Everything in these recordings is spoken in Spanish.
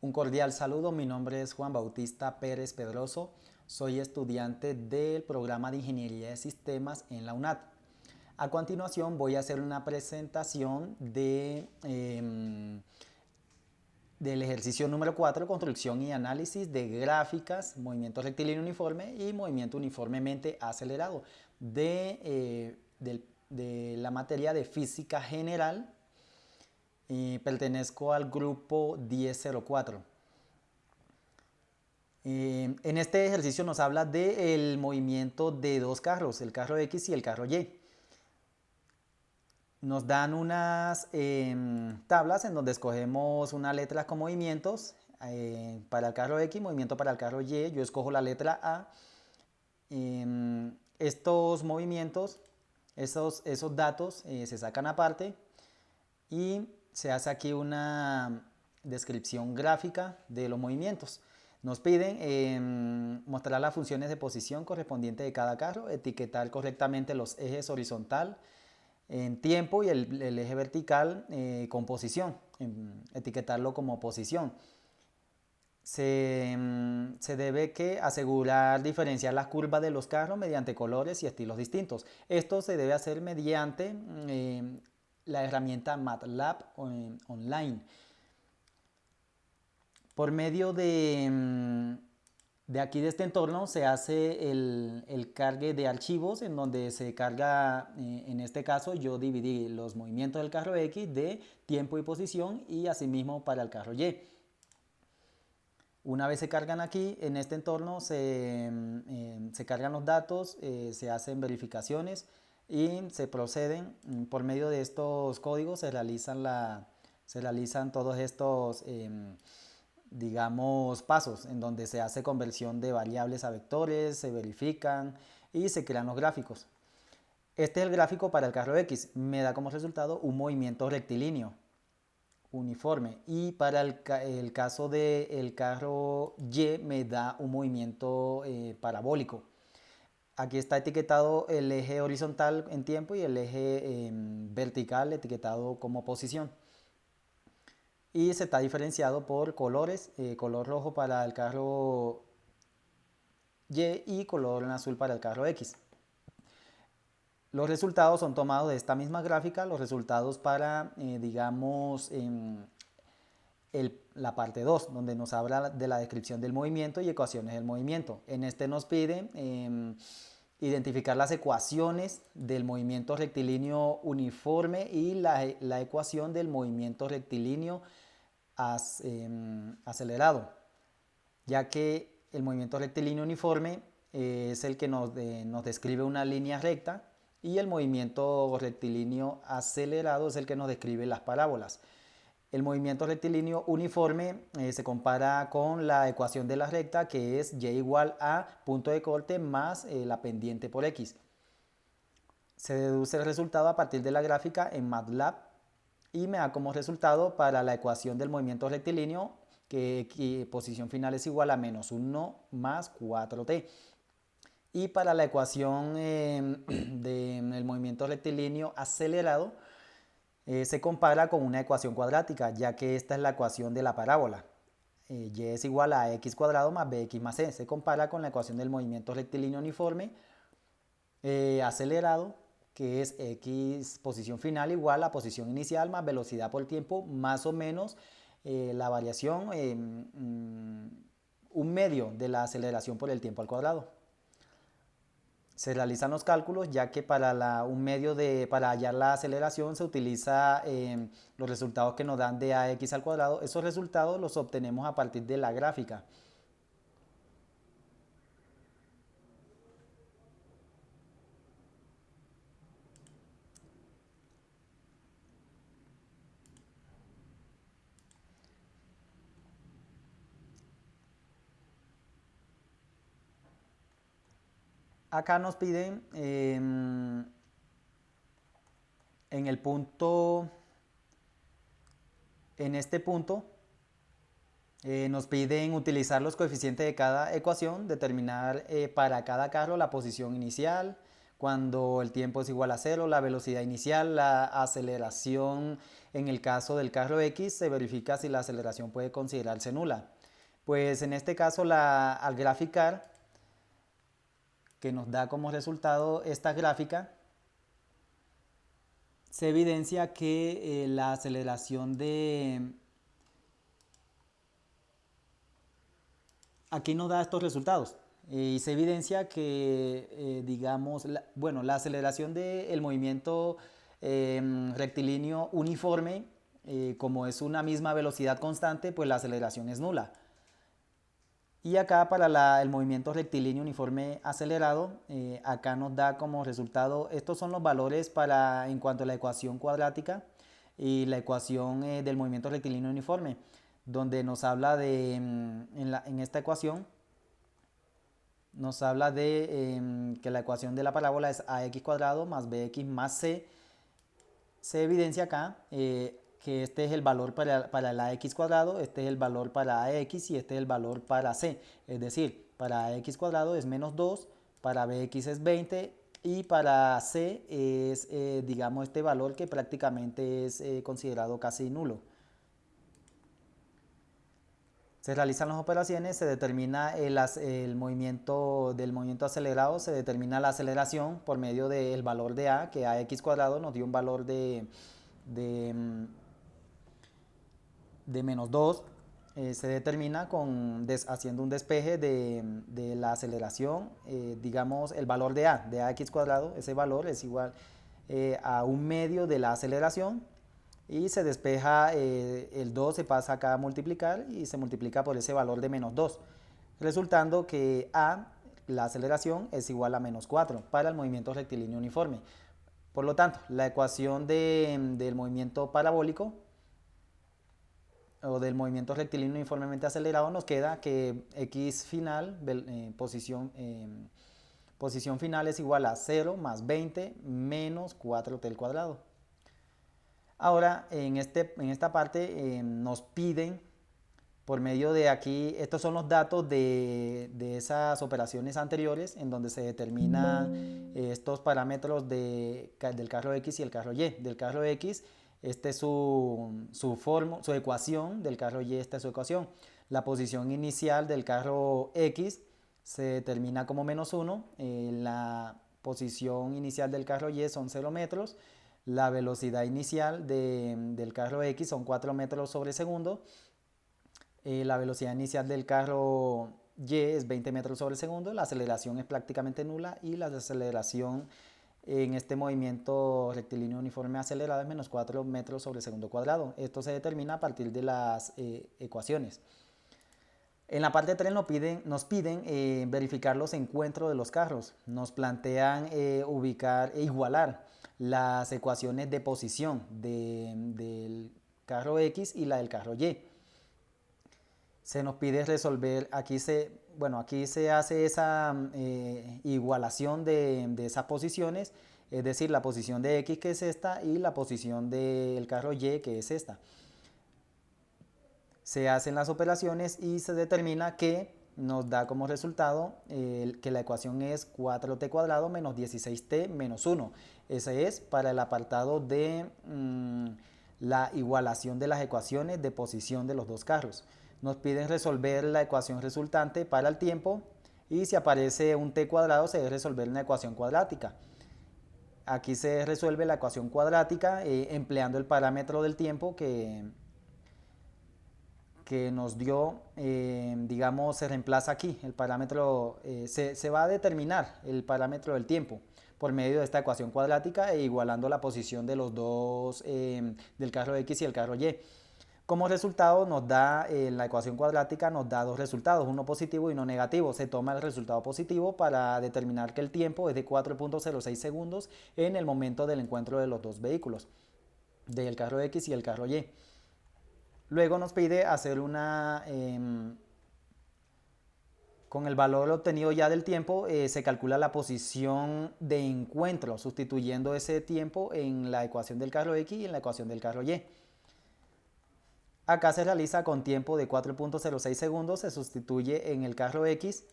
Un cordial saludo, mi nombre es Juan Bautista Pérez Pedroso, soy estudiante del programa de Ingeniería de Sistemas en la UNAD. A continuación voy a hacer una presentación del ejercicio número 4, construcción y análisis de gráficas, movimiento rectilíneo uniforme y movimiento uniformemente acelerado de la materia de física general. Pertenezco al grupo 1004. En este ejercicio nos habla del movimiento de dos carros, el carro X y el carro Y. Nos dan unas tablas en donde escogemos una letra con movimientos. Para el carro X, movimiento para el carro Y, yo escojo la letra A. Estos movimientos, esos datos se sacan aparte y se hace aquí una descripción gráfica de los movimientos. Nos piden mostrar las funciones de posición correspondientes de cada carro, etiquetar correctamente los ejes horizontal en tiempo y el eje vertical con posición, etiquetarlo como posición. Se debe asegurar diferenciar las curvas de los carros mediante colores y estilos distintos. Esto se debe hacer mediante la herramienta MATLAB online. Por medio de aquí de este entorno se hace el cargue de archivos en donde se carga, en este caso yo dividí los movimientos del carro X de tiempo y posición y asimismo para el carro Y. Una vez se cargan aquí, en este entorno se cargan los datos, se hacen verificaciones y se proceden, por medio de estos códigos se realizan todos estos digamos, pasos en donde se hace conversión de variables a vectores, se verifican y se crean los gráficos. Este es el gráfico para el carro X, me da como resultado un movimiento rectilíneo uniforme, y para el caso del carro Y me da un movimiento parabólico. Aquí está etiquetado el eje horizontal en tiempo y el eje vertical etiquetado como posición. Y se está diferenciado por colores, color rojo para el carro Y y color azul para el carro X. Los resultados son tomados de esta misma gráfica, los resultados para, digamos, la parte 2, donde nos habla de la descripción del movimiento y ecuaciones del movimiento. En este nos pide identificar las ecuaciones del movimiento rectilíneo uniforme y la ecuación del movimiento rectilíneo acelerado, ya que el movimiento rectilíneo uniforme es el que nos describe una línea recta y el movimiento rectilíneo acelerado es el que nos describe las parábolas. El movimiento rectilíneo uniforme se compara con la ecuación de la recta, que es y igual a punto de corte más la pendiente por x. Se deduce el resultado a partir de la gráfica en MATLAB y me da como resultado para la ecuación del movimiento rectilíneo que posición final es igual a menos 1 más 4t. Y para la ecuación del movimiento rectilíneo acelerado se compara con una ecuación cuadrática, ya que esta es la ecuación de la parábola. Y es igual a x cuadrado más bx más c. Se compara con la ecuación del movimiento rectilíneo uniforme acelerado, que es x posición final igual a posición inicial más velocidad por tiempo más o menos la variación, un medio de la aceleración por el tiempo al cuadrado. Se realizan los cálculos, ya que para para hallar la aceleración se utiliza los resultados que nos dan de ax al cuadrado. Esos resultados los obtenemos a partir de la gráfica. Acá nos piden en el punto, en este punto, nos piden utilizar los coeficientes de cada ecuación, determinar para cada carro la posición inicial, cuando el tiempo es igual a cero, la velocidad inicial, la aceleración en el caso del carro X, se verifica si la aceleración puede considerarse nula. Pues en este caso al graficar, que nos da como resultado esta gráfica, se evidencia que la aceleración aquí nos da estos resultados. Y se evidencia que, digamos, la aceleración del movimiento rectilíneo uniforme, como es una misma velocidad constante, pues la aceleración es nula. Y acá para el movimiento rectilíneo uniforme acelerado, acá nos da como resultado, estos son los valores en cuanto a la ecuación cuadrática y la ecuación del movimiento rectilíneo uniforme, donde nos habla en esta ecuación, nos habla de que la ecuación de la parábola es ax cuadrado más bx más c. Se evidencia acá que este es el valor para el ax cuadrado, este es el valor para ax y este es el valor para c. Es decir, para ax cuadrado es menos 2, para bx es 20 y para c es, digamos, este valor que prácticamente es considerado casi nulo. Se realizan las operaciones, se determina el movimiento del movimiento acelerado, se determina la aceleración por medio del valor de a, que ax cuadrado nos dio un valor de menos 2. Se determina haciendo un despeje de la aceleración, digamos el valor de ax cuadrado, ese valor es igual a un medio de la aceleración, y se despeja el 2, se pasa acá a multiplicar y se multiplica por ese valor de menos 2, resultando que la aceleración, es igual a menos 4 para el movimiento rectilíneo uniforme. Por lo tanto, la ecuación del movimiento parabólico o del movimiento rectilíneo uniformemente acelerado nos queda que x final, posición final es igual a 0 más 20 menos 4t al cuadrado. Ahora, en esta parte nos piden, por medio de aquí, estos son los datos de esas operaciones anteriores, en donde se determinan estos parámetros del carro X y el carro Y. Del carro X, esta es su ecuación, del carro Y esta es su ecuación. La posición inicial del carro X se determina como menos 1, la posición inicial del carro Y son 0 metros, la velocidad inicial del carro X son 4 metros sobre segundo, la velocidad inicial del carro Y es 20 metros sobre segundo, la aceleración es prácticamente nula y la desaceleración en este movimiento rectilíneo uniforme acelerado es menos 4 metros sobre segundo cuadrado. Esto se determina a partir de las ecuaciones. En la parte 3 nos piden verificar los encuentros de los carros. Nos plantean ubicar e igualar las ecuaciones de posición del carro X y la del carro Y. Se nos pide resolver, aquí se hace esa igualación de esas posiciones, es decir, la posición de X, que es esta, y la posición del carro Y, que es esta. Se hacen las operaciones y se determina que nos da como resultado que la ecuación es 4t cuadrado menos 16t menos 1. Ese es para el apartado de la igualación de las ecuaciones de posición de los dos carros. Nos piden resolver la ecuación resultante para el tiempo, y si aparece un t cuadrado se debe resolver una ecuación cuadrática. Aquí se resuelve la ecuación cuadrática empleando el parámetro del tiempo que nos dio, digamos, se reemplaza aquí. El parámetro, se va a determinar el parámetro del tiempo por medio de esta ecuación cuadrática e igualando la posición de los dos, del carro X y el carro Y. Como resultado nos da, la ecuación cuadrática nos da dos resultados, uno positivo y uno negativo. Se toma el resultado positivo para determinar que el tiempo es de 4.06 segundos en el momento del encuentro de los dos vehículos, del carro X y el carro Y. Luego nos pide hacer con el valor obtenido ya del tiempo, se calcula la posición de encuentro, sustituyendo ese tiempo en la ecuación del carro X y en la ecuación del carro Y. Acá se realiza con tiempo de 4.06 segundos, se sustituye en el carro X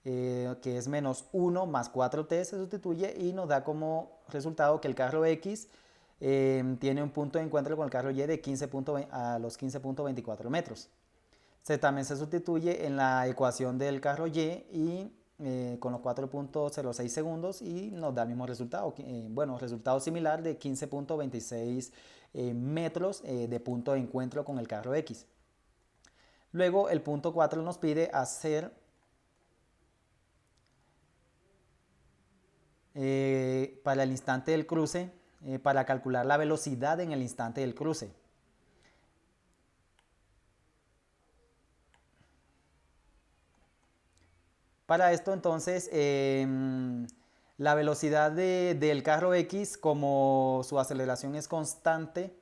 que es menos 1 más 4t, se sustituye y nos da como resultado que el carro X tiene un punto de encuentro con el carro Y de 15 a los 15.24 metros. También se sustituye en la ecuación del carro Y con los 4.06 segundos y nos da el mismo resultado. Bueno, resultado similar de 15.26 metros de punto de encuentro con el carro X. Luego el punto 4 nos pide hacer para el instante del cruce, para calcular la velocidad en el instante del cruce. Para esto entonces, la velocidad del carro X, como su aceleración es constante,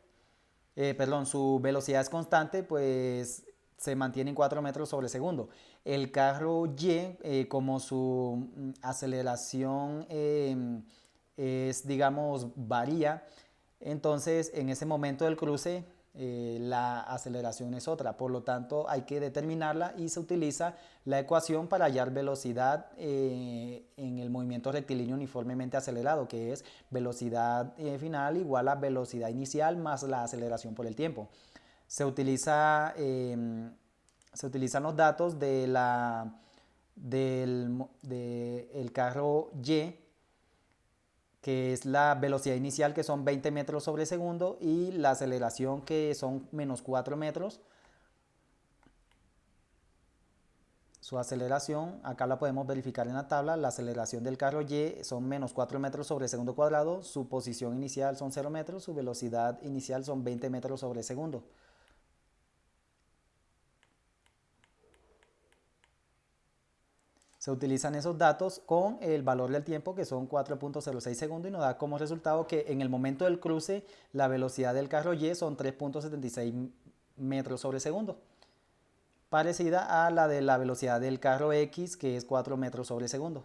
perdón, su velocidad es constante, pues se mantiene en 4 metros sobre segundo. El carro Y, como su aceleración es, digamos, varía, entonces en ese momento del cruce la aceleración es otra. Por lo tanto, hay que determinarla y se utiliza la ecuación para hallar velocidad en el movimiento rectilíneo uniformemente acelerado, que es velocidad final igual a velocidad inicial más la aceleración por el tiempo. Se utilizan los datos del carro Y, que es la velocidad inicial, que son 20 metros sobre segundo, y la aceleración, que son menos 4 metros. Su aceleración, acá la podemos verificar en la tabla, la aceleración del carro Y son menos 4 metros sobre segundo cuadrado, su posición inicial son 0 metros, su velocidad inicial son 20 metros sobre segundo. Se utilizan esos datos con el valor del tiempo, que son 4.06 segundos, y nos da como resultado que en el momento del cruce la velocidad del carro Y son 3.76 metros sobre segundo, parecida a la de la velocidad del carro X, que es 4 metros sobre segundo.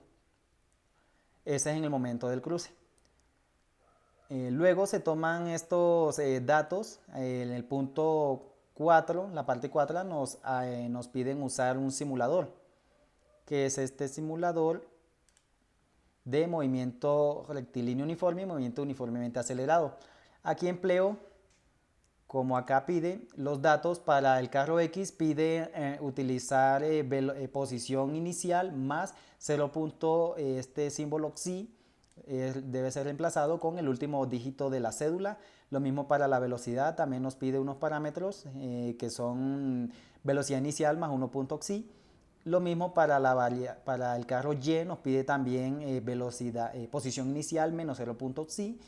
Ese es en el momento del cruce. Luego se toman estos datos en el punto 4, la parte 4, nos piden usar un simulador, que es este simulador de movimiento rectilíneo uniforme y movimiento uniformemente acelerado. Aquí empleo, como acá pide, los datos para el carro X, pide utilizar posición inicial más 0. Este símbolo psi debe ser reemplazado con el último dígito de la cédula. Lo mismo para la velocidad, también nos pide unos parámetros que son velocidad inicial más 1.xi. Lo mismo para el carro Y, nos pide también posición inicial menos 0.xi,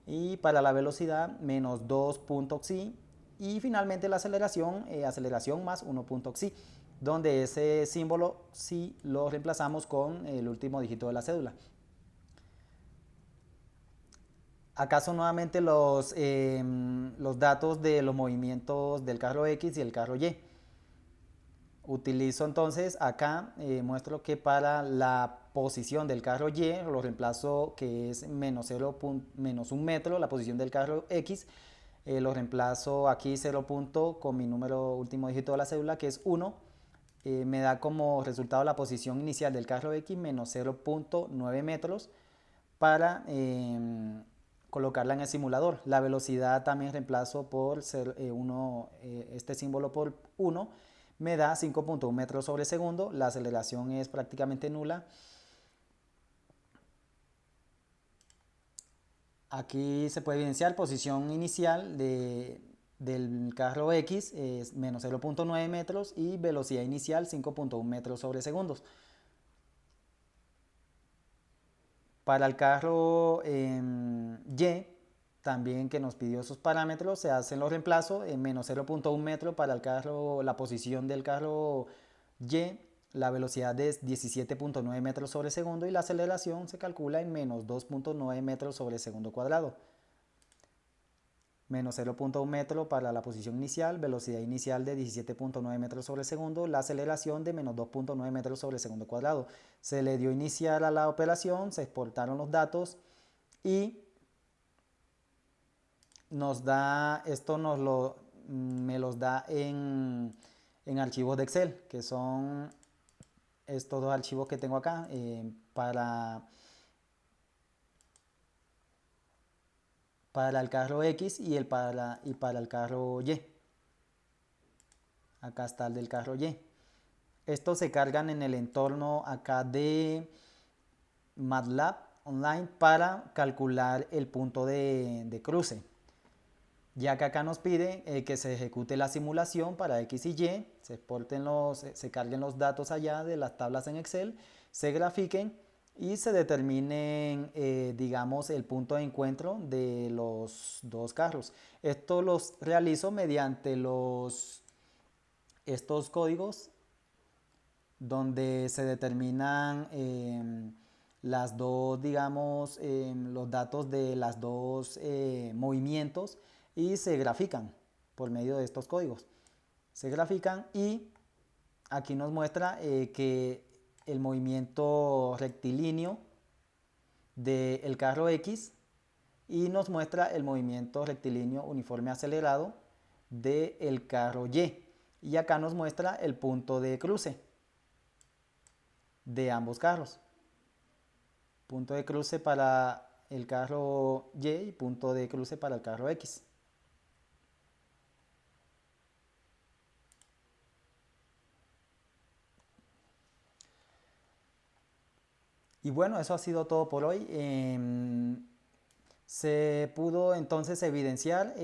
y para la velocidad menos 2.xi, y finalmente la aceleración más 1.xi, donde ese símbolo xi lo reemplazamos con el último dígito de la cédula. Acá son nuevamente los datos de los movimientos del carro X y el carro Y. Utilizo entonces acá, muestro que para la posición del carro Y lo reemplazo, que es menos 1 metro, la posición del carro X, lo reemplazo aquí 0. Con mi número último dígito de la cédula, que es 1, me da como resultado la posición inicial del carro X menos 0.9 metros para colocarla en el simulador. La velocidad también reemplazo por este símbolo por 1, me da 5.1 metros sobre segundo. La aceleración es prácticamente nula. Aquí se puede evidenciar posición inicial del carro X es menos 0.9 metros y velocidad inicial 5.1 metros sobre segundos. Para el carro Y, también, que nos pidió esos parámetros, se hacen los reemplazos en menos 0.1 metro para el carro, la posición del carro Y, la velocidad es 17.9 metros sobre segundo y la aceleración se calcula en menos 2.9 metros sobre segundo cuadrado. Menos 0.1 metro para la posición inicial, velocidad inicial de 17.9 metros sobre segundo, la aceleración de menos 2.9 metros sobre segundo cuadrado. Se le dio iniciar a la operación, se exportaron los datos y esto me los da en archivos de Excel, que son estos dos archivos que tengo acá para el carro X y para el carro Y. Acá está el del carro Y. Estos se cargan en el entorno acá de MATLAB Online para calcular el punto de cruce. Ya que acá nos pide que se ejecute la simulación para X y Y, se carguen los datos allá de las tablas en Excel, se grafiquen y se determinen, digamos, el punto de encuentro de los dos carros. Esto los realizo mediante estos códigos donde se determinan las dos, digamos, los datos de las dos movimientos y se grafican por medio de estos códigos. Se grafican y aquí nos muestra que el movimiento rectilíneo del carro X y nos muestra el movimiento rectilíneo uniforme acelerado del carro Y. Y acá nos muestra el punto de cruce de ambos carros. Punto de cruce para el carro Y y punto de cruce para el carro X. Y bueno, eso ha sido todo por hoy. Se pudo entonces evidenciar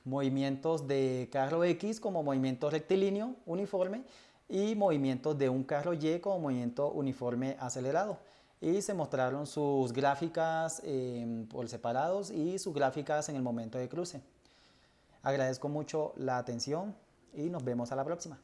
movimientos de carro X como movimiento rectilíneo uniforme y movimientos de un carro Y como movimiento uniforme acelerado. Y se mostraron sus gráficas por separados y sus gráficas en el momento de cruce. Agradezco mucho la atención y nos vemos a la próxima.